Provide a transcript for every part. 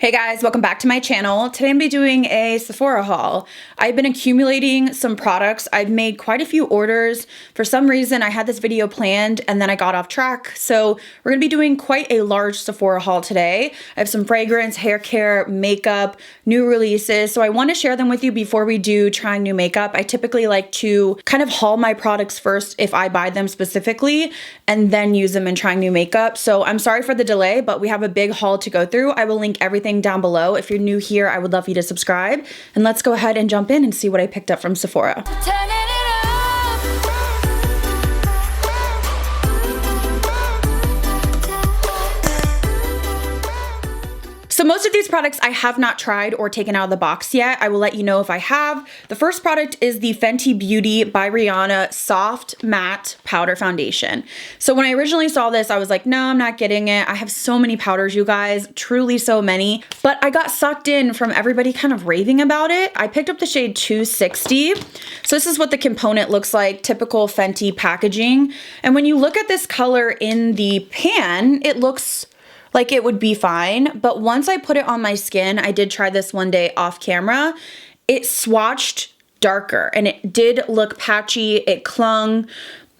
Hey guys, welcome back to my channel. Today I'm going to be doing a Sephora haul. I've been accumulating some products. I've made quite a few orders. For some reason, I had this video planned and then I got off track. So we're going to be doing quite a large Sephora haul today. I have some fragrance, hair care, makeup, new releases. So I want to share them with you before we do trying new makeup. I typically like to kind of haul my products first if I buy them specifically and then use them in trying new makeup. So I'm sorry for the delay, but we have a big haul to go through. I will link everything down below. If you're new here, I would love you to subscribe, and let's go ahead and jump in and see what I picked up from Sephora. So most of these products I have not tried or taken out of the box yet. I will let you know if I have. The first product is the Fenty Beauty by Rihanna Soft Matte Powder Foundation. So when I originally saw this, I was like, no, I'm not getting it. I have so many powders, you guys, truly so many. But I got sucked in from everybody kind of raving about it. I picked up the shade 260. So this is what the component looks like, typical Fenty packaging. And when you look at this color in the pan, it looks like it would be fine, but once I put it on my skin, I did try this one day off camera, it swatched darker and it did look patchy, it clung.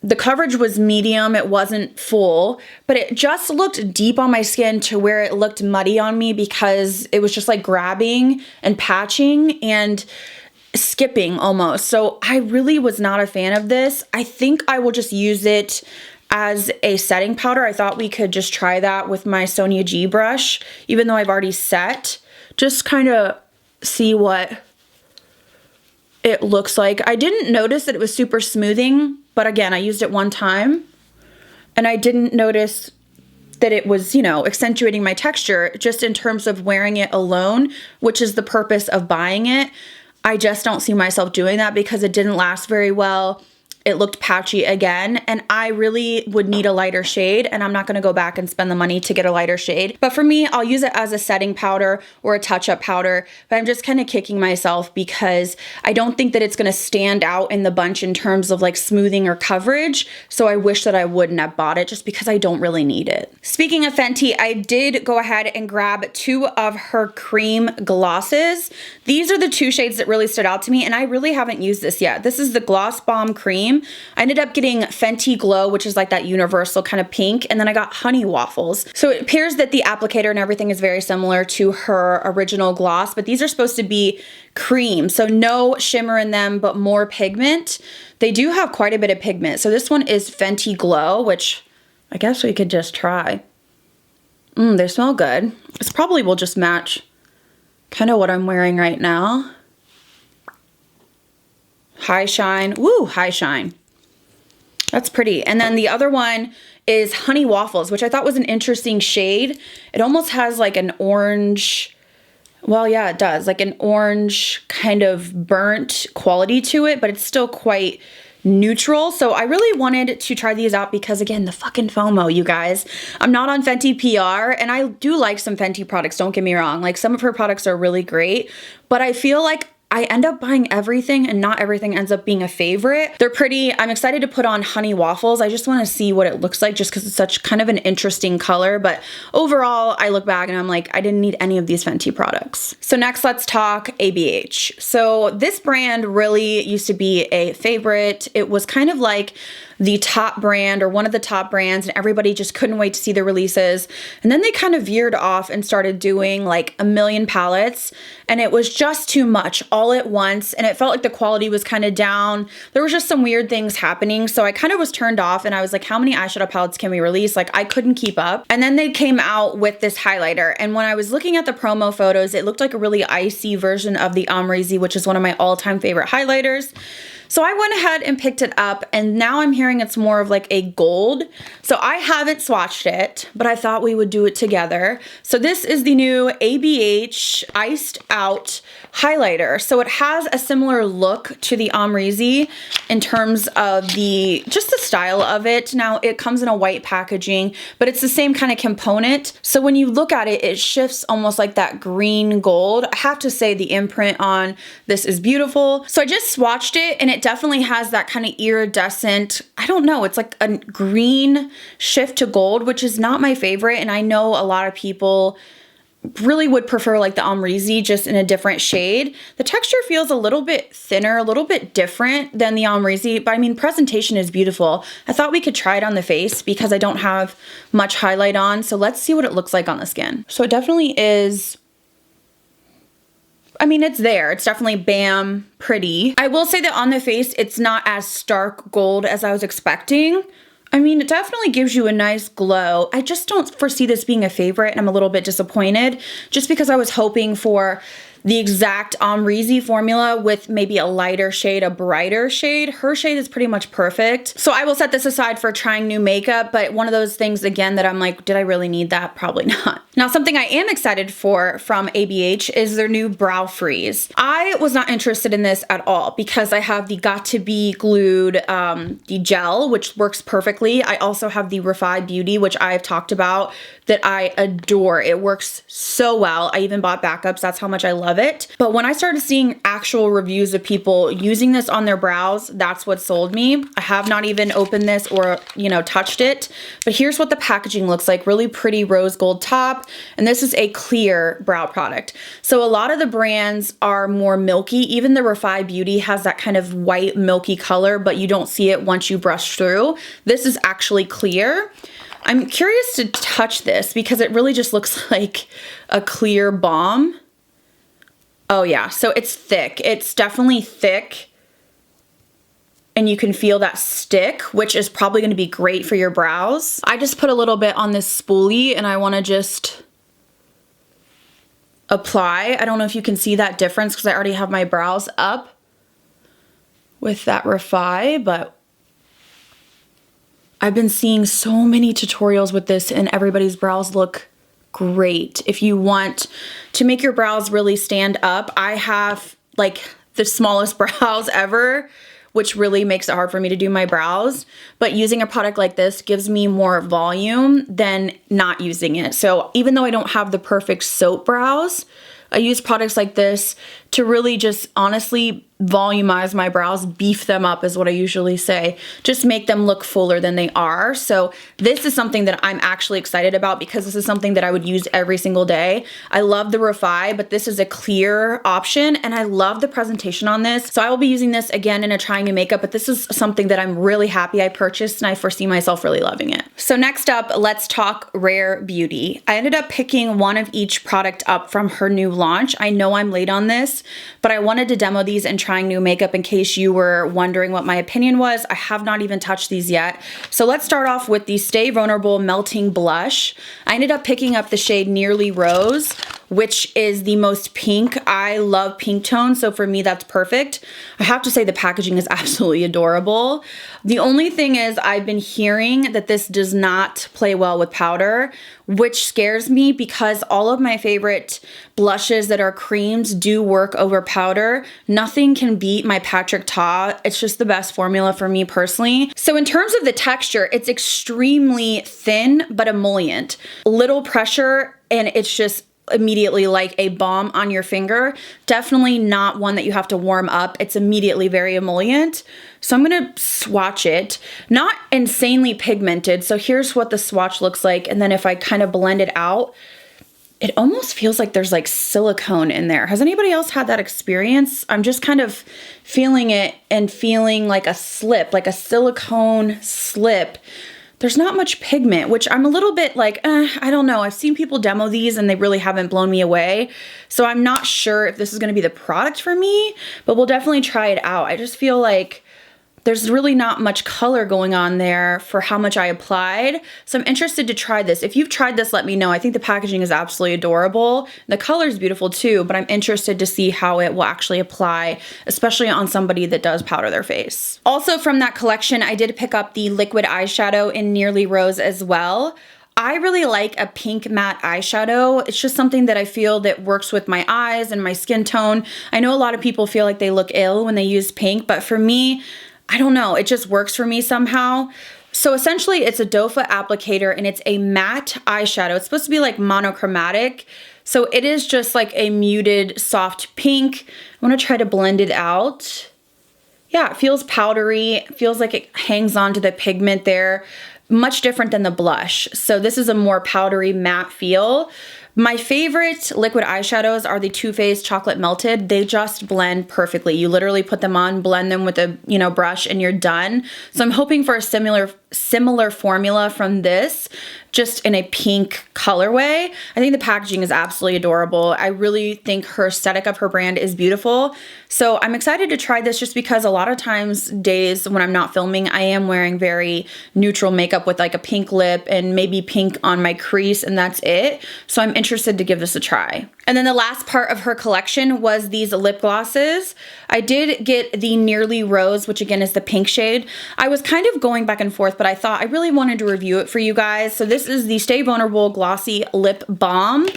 The coverage was medium, it wasn't full, but it just looked deep on my skin to where it looked muddy on me because it was just like grabbing and patching and skipping almost. So I really was not a fan of this. I think I will just use it as a setting powder. I thought we could just try that with my Sonia G brush, even though I've already set, just kind of see what it looks like. I didn't notice that it was super smoothing, but again, I used it one time and I didn't notice that it was, you know, accentuating my texture just in terms of wearing it alone, which is the purpose of buying it. I just don't see myself doing that because it didn't last very well. It looked patchy again, and I really would need a lighter shade, and I'm not going to go back and spend the money to get a lighter shade. But for me, I'll use it as a setting powder or a touch-up powder, but I'm just kind of kicking myself because I don't think that it's going to stand out in the bunch in terms of like smoothing or coverage, so I wish that I wouldn't have bought it just because I don't really need it. Speaking of Fenty, I did go ahead and grab two of her cream glosses. These are the two shades that really stood out to me, and I really haven't used this yet. This is the Gloss Balm Cream. I ended up getting Fenty Glow, which is like that universal kind of pink, and then I got Honey Waffles. So it appears that the applicator and everything is very similar to her original gloss, but these are supposed to be cream, so no shimmer in them, but more pigment. They do have quite a bit of pigment. So this one is Fenty Glow, which I guess we could just try. They smell good. This probably will just match kind of what I'm wearing right now. High shine. Woo, high shine. That's pretty. And then the other one is Honey Waffles, which I thought was an interesting shade. It almost has like an orange, well, yeah, it does. Like an orange kind of burnt quality to it, but it's still quite neutral. So I really wanted to try these out because, again, the fucking FOMO, you guys. I'm not on Fenty PR, and I do like some Fenty products, don't get me wrong. Like, some of her products are really great, but I feel like I end up buying everything and not everything ends up being a favorite. They're pretty. I'm excited to put on Honey Waffles. I just want to see what it looks like just because it's such kind of an interesting color. But overall, I look back and I'm like, I didn't need any of these Fenty products. So next, let's talk ABH. So this brand really used to be a favorite. It was kind of like the top brand or one of the top brands, and everybody just couldn't wait to see the releases. And then they kind of veered off and started doing like a million palettes, and it was just too much all at once, and it felt like the quality was kind of down. There was just some weird things happening, so I kind of was turned off, and I was like, how many eyeshadow palettes can we release? Like, I couldn't keep up. And then they came out with this highlighter, and when I was looking at the promo photos, it looked like a really icy version of the Amrezy, which is one of my all-time favorite highlighters. So I went ahead and picked it up, and now I'm hearing it's more of like a gold. So I haven't swatched it, but I thought we would do it together. So this is the new ABH Iced Out highlighter. So it has a similar look to the Amrezy in terms of just the style of it. Now it comes in a white packaging, but it's the same kind of component. So when you look at it, it shifts almost like that green gold. I have to say the imprint on this is beautiful. So I just swatched it, and it definitely has that kind of iridescent, I don't know, it's like a green shift to gold, which is not my favorite. And I know a lot of people really would prefer like the Omrizi just in a different shade. The texture feels a little bit thinner, a little bit different than the Omrizi, but I mean, presentation is beautiful. I thought we could try it on the face because I don't have much highlight on. So let's see what it looks like on the skin. So it definitely is, I mean, it's there. It's definitely bam, pretty. I will say that on the face, it's not as stark gold as I was expecting. I mean, it definitely gives you a nice glow. I just don't foresee this being a favorite, and I'm a little bit disappointed just because I was hoping for the exact Omrizi formula with maybe a lighter shade, a brighter shade. Her shade is pretty much perfect. So I will set this aside for trying new makeup, but one of those things again that I'm like, did I really need that? Probably not. Now, something I am excited for from ABH is their new brow freeze. I was not interested in this at all because I have the Got To Be Glued the gel, which works perfectly. I also have the Fenty Beauty, which I've talked about, that I adore. It works so well. I even bought backups. That's how much I love it. But when I started seeing actual reviews of people using this on their brows, that's what sold me. I have not even opened this or, you know, touched it. But here's what the packaging looks like. Really pretty rose gold top. And this is a clear brow product. So a lot of the brands are more milky. Even the Fenty Beauty has that kind of white milky color, but you don't see it once you brush through. This is actually clear. I'm curious to touch this because it really just looks like a clear balm. Oh yeah, so it's thick. It's definitely thick. And you can feel that stick, which is probably gonna be great for your brows. I just put a little bit on this spoolie and I wanna just apply. I don't know if you can see that difference because I already have my brows up with that Fenty, but I've been seeing so many tutorials with this and everybody's brows look great. If you want to make your brows really stand up, I have like the smallest brows ever, which really makes it hard for me to do my brows. But using a product like this gives me more volume than not using it. So even though I don't have the perfect soap brows, I use products like this to really just honestly volumize my brows, beef them up is what I usually say, just make them look fuller than they are. So this is something that I'm actually excited about because this is something that I would use every single day. I love the Fenty, but this is a clear option and I love the presentation on this. So I will be using this again in a trying new makeup, but this is something that I'm really happy I purchased and I foresee myself really loving it. So next up, let's talk Rare Beauty. I ended up picking one of each product up from her new launch. I know I'm late on this, but I wanted to demo these and trying new makeup in case you were wondering what my opinion was. I have not even touched these yet. So let's start off with the Stay Vulnerable Melting Blush. I ended up picking up the shade Nearly Rose, which is the most pink. I love pink tones, so for me that's perfect. I have to say the packaging is absolutely adorable. The only thing is I've been hearing that this does not play well with powder, which scares me because all of my favorite blushes that are creams do work over powder. Nothing can beat my Patrick Ta. It's just the best formula for me personally. So in terms of the texture, it's extremely thin but emollient. Little pressure and it's just immediately like a balm on your finger. Definitely not one that you have to warm up. It's immediately very emollient. So I'm gonna swatch it. Not insanely pigmented. So here's what the swatch looks like. And then if I kind of blend it out, it almost feels like there's like silicone in there. Has anybody else had that experience? I'm just kind of feeling it and feeling like a slip, like a silicone slip. There's not much pigment, which I'm a little bit like, I don't know. I've seen people demo these and they really haven't blown me away. So I'm not sure if this is gonna be the product for me, but we'll definitely try it out. I just feel like there's really not much color going on there for how much I applied. So I'm interested to try this. If you've tried this, let me know. I think the packaging is absolutely adorable. The color is beautiful too, but I'm interested to see how it will actually apply, especially on somebody that does powder their face. Also from that collection, I did pick up the liquid eyeshadow in Nearly Rose as well. I really like a pink matte eyeshadow. It's just something that I feel that works with my eyes and my skin tone. I know a lot of people feel like they look ill when they use pink, but for me, I don't know, it just works for me somehow. So essentially it's a doe foot applicator and it's a matte eyeshadow. It's supposed to be like monochromatic. So it is just like a muted soft pink. I wanna try to blend it out. Yeah, it feels powdery. It feels like it hangs on to the pigment there. Much different than the blush. So this is a more powdery matte feel. My favorite liquid eyeshadows are the Too Faced Chocolate Melted. They just blend perfectly. You literally put them on, blend them with a, brush, and you're done. So I'm hoping for a similar formula from this, just in a pink colorway. I think the packaging is absolutely adorable. I really think her aesthetic of her brand is beautiful. So I'm excited to try this just because a lot of times, days when I'm not filming, I am wearing very neutral makeup with like a pink lip and maybe pink on my crease, and that's it. So I'm interested to give this a try. And then the last part of her collection was these lip glosses. I did get the Nearly Rose, which again is the pink shade. I was kind of going back and forth, but I thought I really wanted to review it for you guys. So this is the Stay Vulnerable Glossy Lip Balm.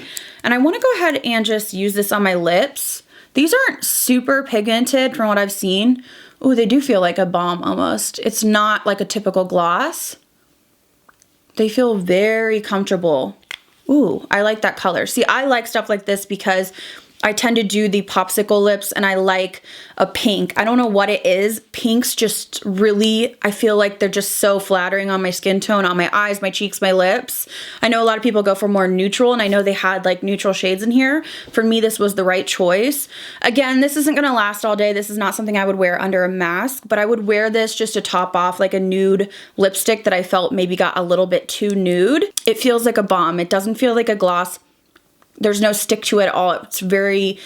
And I want to go ahead and just use this on my lips. These aren't super pigmented from what I've seen. Oh, they do feel like a balm almost. It's not like a typical gloss. They feel very comfortable. Ooh, I like that color. See, I like stuff like this because I tend to do the popsicle lips and I like a pink. I don't know what it is. Pinks just really, I feel like they're just so flattering on my skin tone, on my eyes, my cheeks, my lips. I know a lot of people go for more neutral, and I know they had like neutral shades in here. For me, this was the right choice. Again, this isn't gonna last all day. This is not something I would wear under a mask, but I would wear this just to top off like a nude lipstick that I felt maybe got a little bit too nude. It feels like a balm. It doesn't feel like a gloss. There's no stick to it at all. It's very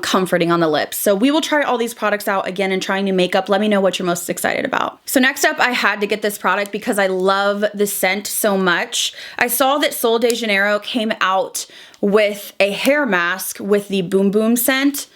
comforting on the lips. So we will try all these products out again and trying new makeup. Let me know what you're most excited about. So next up, I had to get this product because I love the scent so much. I saw that Sol de Janeiro came out with a hair mask with the Boom Boom scent,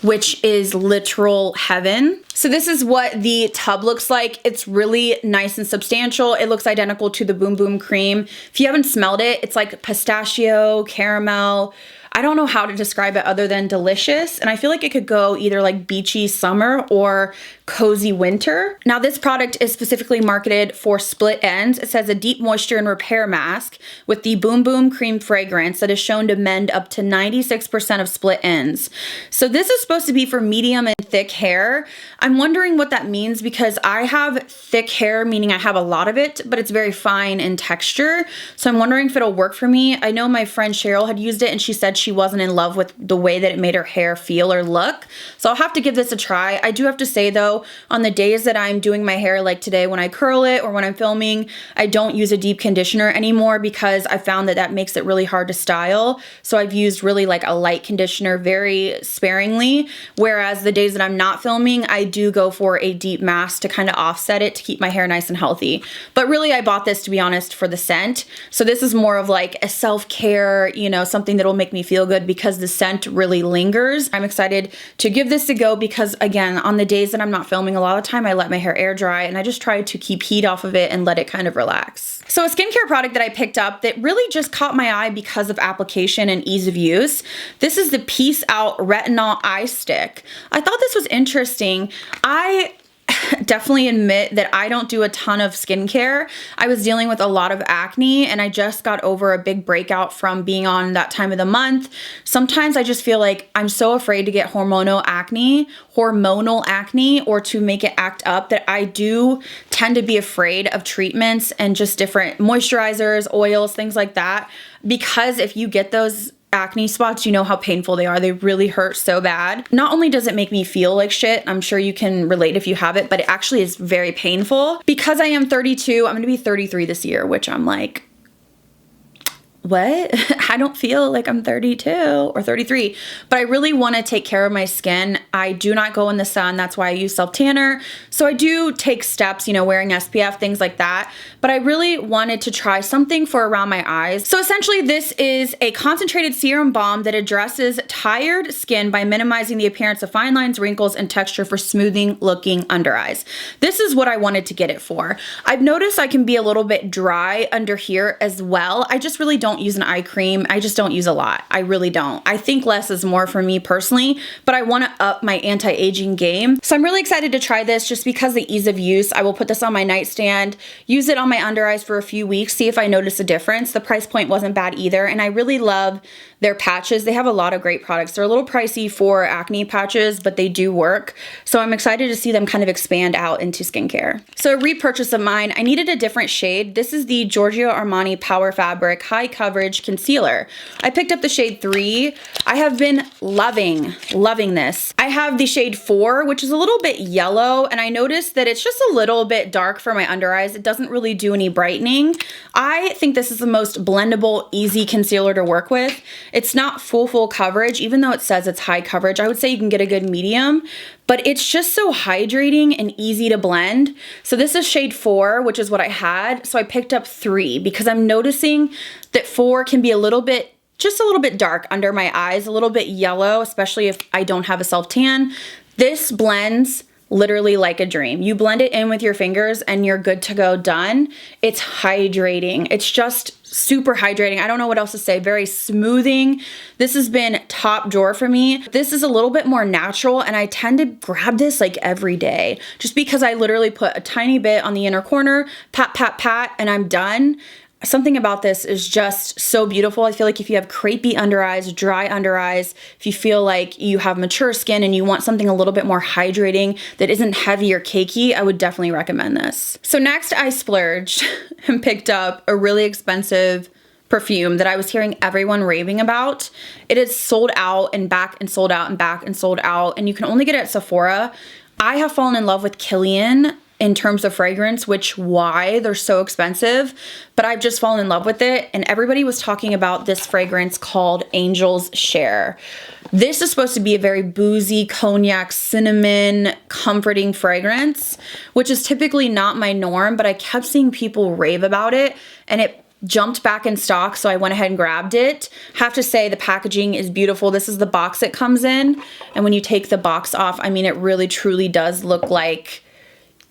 which is literal heaven. So this is what the tub looks like. It's really nice and substantial. It looks identical to the Boom Boom cream. If you haven't smelled it, it's like pistachio, caramel. I don't know how to describe it other than delicious. And I feel like it could go either like beachy summer or cozy winter. Now this product is specifically marketed for split ends. It says a deep moisture and repair mask with the Boom Boom cream fragrance that is shown to mend up to 96% of split ends. So this is supposed to be for medium and thick hair. I'm wondering what that means because I have thick hair, meaning I have a lot of it, but it's very fine in texture. So I'm wondering if it'll work for me. I know my friend Cheryl had used it and she said she wasn't in love with the way that it made her hair feel or look. So I'll have to give this a try. I do have to say though, on the days that I'm doing my hair like today when I curl it or when I'm filming, I don't use a deep conditioner anymore because I found that that makes it really hard to style. So I've used really like a light conditioner very sparingly. Whereas the days that I'm not filming, I do go for a deep mask to kind of offset it to keep my hair nice and healthy. But really I bought this, to be honest, for the scent. So this is more of like a self-care, something that'll make me feel good because the scent really lingers. I'm excited to give this a go because again, on the days that I'm not filming, a lot of time I let my hair air dry and I just try to keep heat off of it and let it kind of relax. So a skincare product that I picked up that really just caught my eye because of application and ease of use. This is the Peace Out Retinol Eye Stick. I thought this was interesting. I definitely admit that I don't do a ton of skincare. I was dealing with a lot of acne and I just got over a big breakout from being on that time of the month. Sometimes I just feel like I'm so afraid to get hormonal acne or to make it act up that I do tend to be afraid of treatments and just different moisturizers, oils, things like that. Because if you get those acne spots, you know how painful they are. They really hurt so bad. Not only does it make me feel like shit, I'm sure you can relate if you have it, but it actually is very painful. Because I am 32, I'm gonna be 33 this year, which I'm like, what? I don't feel like I'm 32 or 33, but I really want to take care of my skin. I do not go in the sun. That's why I use self tanner. So I do take steps, wearing SPF, things like that. But I really wanted to try something for around my eyes. So essentially this is a concentrated serum balm that addresses tired skin by minimizing the appearance of fine lines, wrinkles, and texture for smoothing looking under eyes. This is what I wanted to get it for. I've noticed I can be a little bit dry under here as well. I just really don't use an eye cream. I just don't use a lot. I really don't. I think less is more for me personally, but I want to up my anti-aging game. So I'm really excited to try this just because the ease of use. I will put this on my nightstand, use it on my under eyes for a few weeks, see if I notice a difference. The price point wasn't bad either. And I really love their patches. They have a lot of great products. They're a little pricey for acne patches, but they do work. So I'm excited to see them kind of expand out into skincare. So a repurchase of mine, I needed a different shade. This is the Giorgio Armani Power Fabric High Coverage Concealer. I picked up the shade 3. I have been loving this. I have the shade 4, which is a little bit yellow, and I noticed that it's just a little bit dark for my under eyes. It doesn't really do any brightening. I think this is the most blendable, easy concealer to work with. It's not full coverage, even though it says it's high coverage. I would say you can get a good medium, but it's just so hydrating and easy to blend. So this is shade 4, which is what I had. So I picked up 3 because I'm noticing that 4 can be just a little bit dark under my eyes, a little bit yellow, especially if I don't have a self-tan. This blends literally like a dream. You blend it in with your fingers and you're good to go, done. It's hydrating. It's just super hydrating. I don't know what else to say. Very smoothing. This has been top drawer for me. This is a little bit more natural, and I tend to grab this like every day just because I literally put a tiny bit on the inner corner, pat, pat, pat, and I'm done. Something about this is just so beautiful. I feel like if you have crepey under eyes, dry under eyes, if you feel like you have mature skin and you want something a little bit more hydrating that isn't heavy or cakey, I would definitely recommend this. So next I splurged and picked up a really expensive perfume that I was hearing everyone raving about. It is sold out and back and sold out and back and sold out, and you can only get it at Sephora. I have fallen in love with Kilian in terms of fragrance, why they're so expensive, but I've just fallen in love with it. And everybody was talking about this fragrance called Angel's Share. This is supposed to be a very boozy, cognac, cinnamon, comforting fragrance, which is typically not my norm, but I kept seeing people rave about it, and it jumped back in stock, so I went ahead and grabbed it. Have to say the packaging is beautiful. This is the box it comes in, and when you take the box off, I mean, it really truly does look like,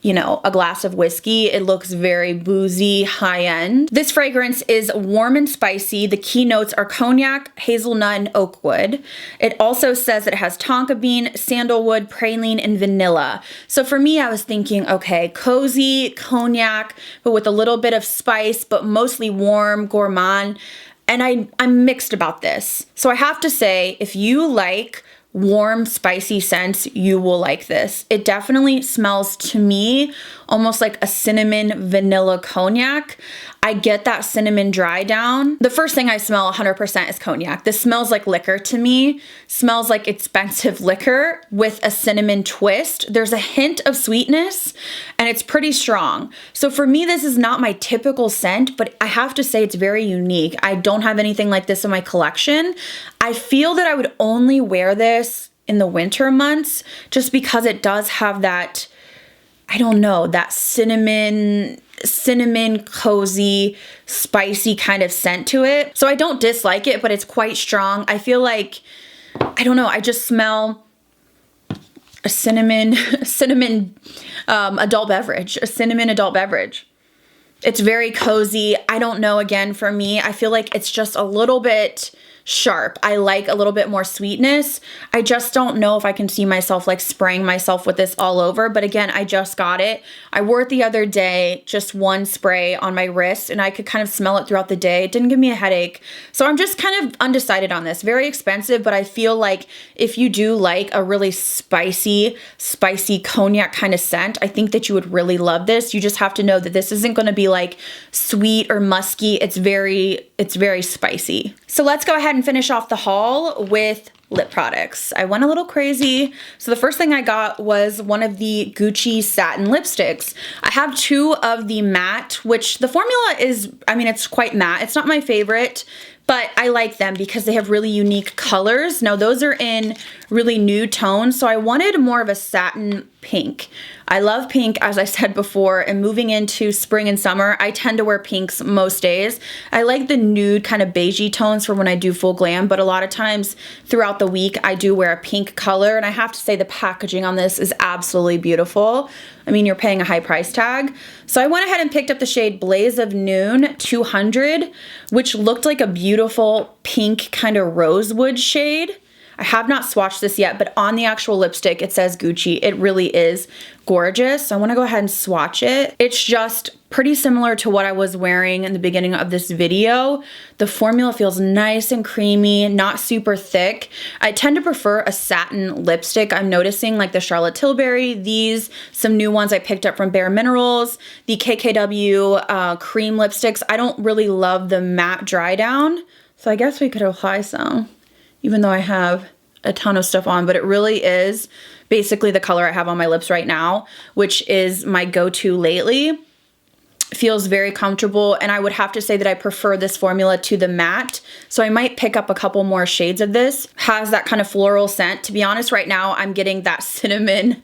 you know, a glass of whiskey. It looks very boozy, high-end. This fragrance is warm and spicy. The key notes are cognac, hazelnut, and oak wood. It also says it has tonka bean, sandalwood, praline, and vanilla. So for me, I was thinking, okay, cozy, cognac, but with a little bit of spice, but mostly warm, gourmand. And I'm mixed about this. So I have to say, if you like warm, spicy scents, you will like this. It definitely smells to me almost like a cinnamon vanilla cognac. I get that cinnamon dry down. The first thing I smell 100% is cognac. This smells like liquor to me. Smells like expensive liquor with a cinnamon twist. There's a hint of sweetness and it's pretty strong. So for me, this is not my typical scent, but I have to say it's very unique. I don't have anything like this in my collection. I feel that I would only wear this in the winter months just because it does have that, I don't know, that cinnamon, cozy, spicy kind of scent to it. So I don't dislike it, but it's quite strong. I feel like, I don't know, I just smell a cinnamon adult beverage, a cinnamon adult beverage. It's very cozy. I don't know, again, for me, I feel like it's just a little bit sharp. I like a little bit more sweetness. I just don't know if I can see myself like spraying myself with this all over. But again, I just got it. I wore it the other day, just one spray on my wrist, and I could kind of smell it throughout the day. It didn't give me a headache. So I'm just kind of undecided on this. Very expensive, but I feel like if you do like a really spicy cognac kind of scent, I think that you would really love this. You just have to know that this isn't going to be like sweet or musky. It's very spicy. So let's go ahead and finish off the haul with lip products. I went a little crazy. So the first thing I got was one of the Gucci satin lipsticks. I have two of the matte, which the formula is, I mean, it's quite matte. It's not my favorite, but I like them because they have really unique colors. Now those are in really nude tones, so I wanted more of a satin pink. I love pink, as I said before, and moving into spring and summer, I tend to wear pinks most days. I like the nude kind of beigey tones for when I do full glam, but a lot of times throughout the week, I do wear a pink color, and I have to say the packaging on this is absolutely beautiful. I mean, you're paying a high price tag. So I went ahead and picked up the shade Blaze of Noon 200, which looked like a beautiful pink kind of rosewood shade. I have not swatched this yet, but on the actual lipstick, it says Gucci. It really is gorgeous. So I wanna go ahead and swatch it. It's just pretty similar to what I was wearing in the beginning of this video. The formula feels nice and creamy, not super thick. I tend to prefer a satin lipstick. I'm noticing like the Charlotte Tilbury, these, some new ones I picked up from Bare Minerals, the KKW cream lipsticks. I don't really love the matte dry down. So I guess we could apply some, even though I have a ton of stuff on, but it really is basically the color I have on my lips right now, which is my go-to lately. Feels very comfortable, and I would have to say that I prefer this formula to the matte, so I might pick up a couple more shades of this. Has that kind of floral scent. To be honest, right now I'm getting that cinnamon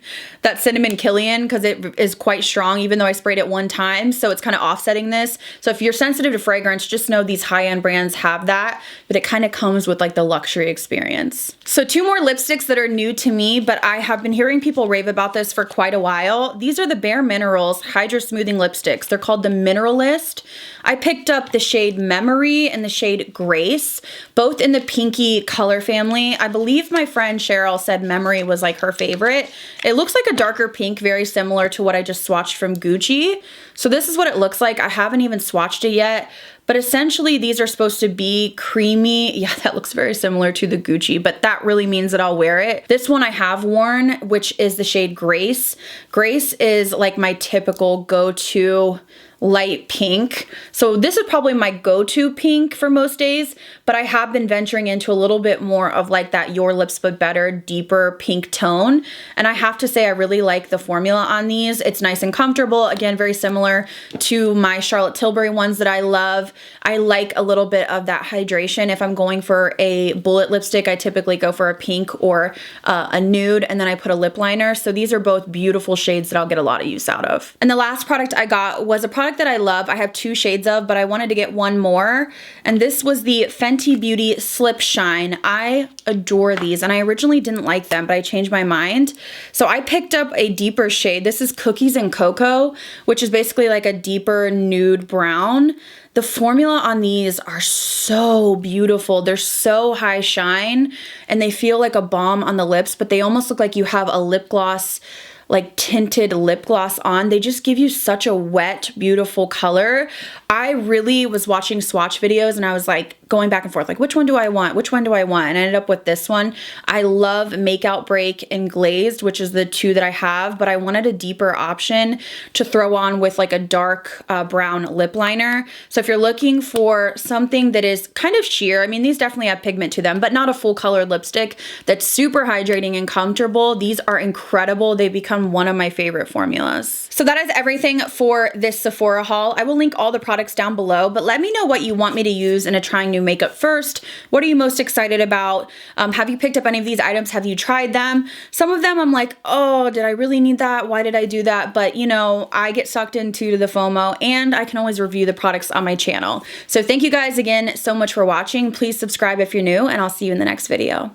Killian, because it is quite strong, even though I sprayed it one time, so it's kind of offsetting this. So if you're sensitive to fragrance, just know these high-end brands have that, but it kind of comes with like the luxury experience. So 2 more lipsticks that are new to me, but I have been hearing people rave about this for quite a while. These are the Bare Minerals Hydra Smoothing Lipsticks. They're called the Mineralist. I picked up the shade Memory and the shade Grace, both in the pinky color family. I believe my friend Cheryl said Memory was like her favorite. It looks like a darker pink, very similar to what I just swatched from Gucci. So this is what it looks like. I haven't even swatched it yet, but essentially these are supposed to be creamy. Yeah, that looks very similar to the Gucci, but that really means that I'll wear it. This one I have worn, which is the shade Grace. Grace is like my typical go-to light pink. So this is probably my go-to pink for most days, but I have been venturing into a little bit more of like that Your Lips But Better, deeper pink tone. And I have to say I really like the formula on these. It's nice and comfortable. Again, very similar to my Charlotte Tilbury ones that I love. I like a little bit of that hydration. If I'm going for a bullet lipstick, I typically go for a pink or a nude, and then I put a lip liner. So these are both beautiful shades that I'll get a lot of use out of. And the last product I got was a product that I love. I have 2 shades of, but I wanted to get one more. And this was the Fenty Beauty Slip Shine. I adore these, and I originally didn't like them, but I changed my mind. So I picked up a deeper shade. This is Cookies and Cocoa, which is basically like a deeper nude brown. The formula on these are so beautiful. They're so high shine, and they feel like a balm on the lips, but they almost look like you have a lip gloss, like tinted lip gloss on. They just give you such a wet, beautiful color. I really was watching swatch videos and I was like going back and forth, like, which one do I want? Which one do I want? And I ended up with this one. I love Makeout Break and Glazed, which is the 2 that I have, but I wanted a deeper option to throw on with like a dark brown lip liner. So if you're looking for something that is kind of sheer, I mean, these definitely have pigment to them, but not a full colored lipstick that's super hydrating and comfortable, these are incredible. They become one of my favorite formulas. So that is everything for this Sephora haul. I will link all the products down below, but let me know what you want me to use in a trying new makeup first. What are you most excited about? Have you picked up any of these items? Have you tried them? Some of them I'm like, oh, did I really need that? Why did I do that? But you know, I get sucked into the FOMO, and I can always review the products on my channel. So thank you guys again so much for watching. Please subscribe if you're new, and I'll see you in the next video.